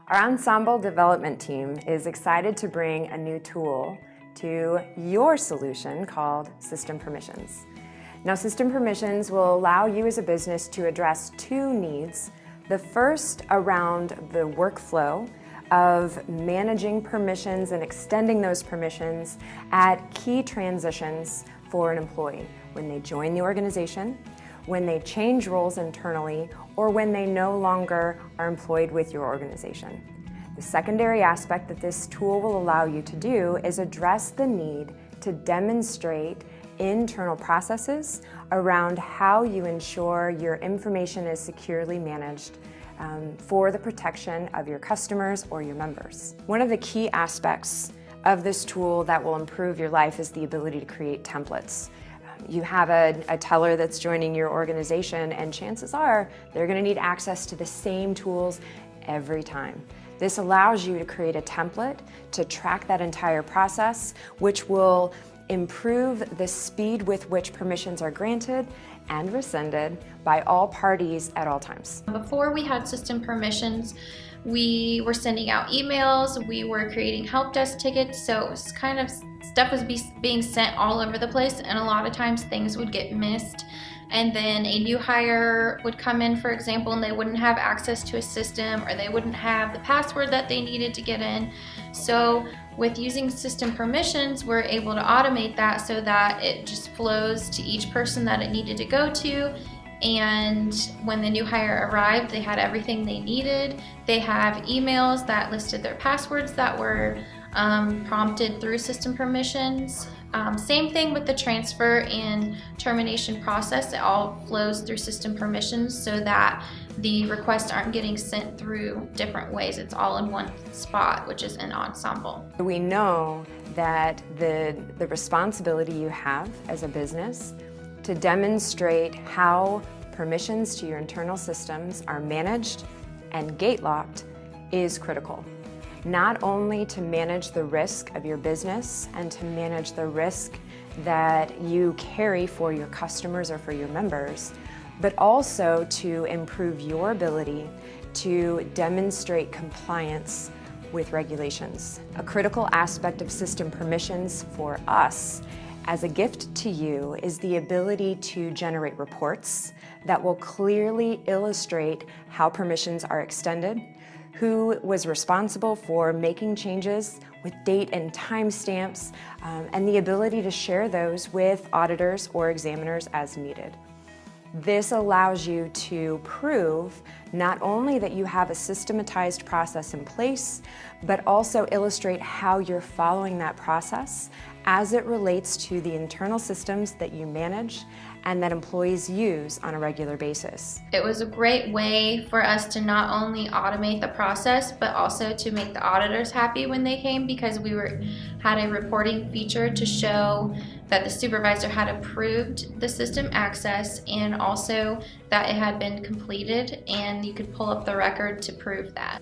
Our OnSemble development team is excited to bring a new tool to your solution called System Permissions. Now, System Permissions will allow you as a business to address two needs. The first around the workflow of managing permissions and extending those permissions at key transitions for an employee when they join the organization, when they change roles internally, or when they no longer are employed with your organization. The secondary aspect that this tool will allow you to do is address the need to demonstrate internal processes around how you ensure your information is securely managed for the protection of your customers or your members. One of the key aspects of this tool that will improve your life is the ability to create templates. You have a teller that's joining your organization, and chances are they're going to need access to the same tools every time. This allows you to create a template to track that entire process, which will improve the speed with which permissions are granted and rescinded by all parties at all times. Before we had system permissions, we were sending out emails, we were creating help desk tickets, so it was kind of stuff was being sent all over the place, and a lot of times things would get missed. And then a new hire would come in, for example, and they wouldn't have access to a system, or they wouldn't have the password that they needed to get in. So with using system permissions, we're able to automate that so that it just flows to each person that it needed to go to. And when the new hire arrived, they had everything they needed. They have emails that listed their passwords that were prompted through system permissions. Same thing with the transfer and termination process. It all flows through system permissions so that the requests aren't getting sent through different ways. It's all in one spot, which is in OnSemble. We know that the responsibility you have as a business to demonstrate how permissions to your internal systems are managed and gate-locked is critical. Not only to manage the risk of your business and to manage the risk that you carry for your customers or for your members, but also to improve your ability to demonstrate compliance with regulations. A critical aspect of system permissions for us as a gift to you is the ability to generate reports that will clearly illustrate how permissions are extended, who was responsible for making changes with date and timestamps, and the ability to share those with auditors or examiners as needed. This allows you to prove not only that you have a systematized process in place, but also illustrate how you're following that process as it relates to the internal systems that you manage and that employees use on a regular basis. It was a great way for us to not only automate the process, but also to make the auditors happy when they came, because we had a reporting feature to show that the supervisor had approved the system access and also that it had been completed, and you could pull up the record to prove that.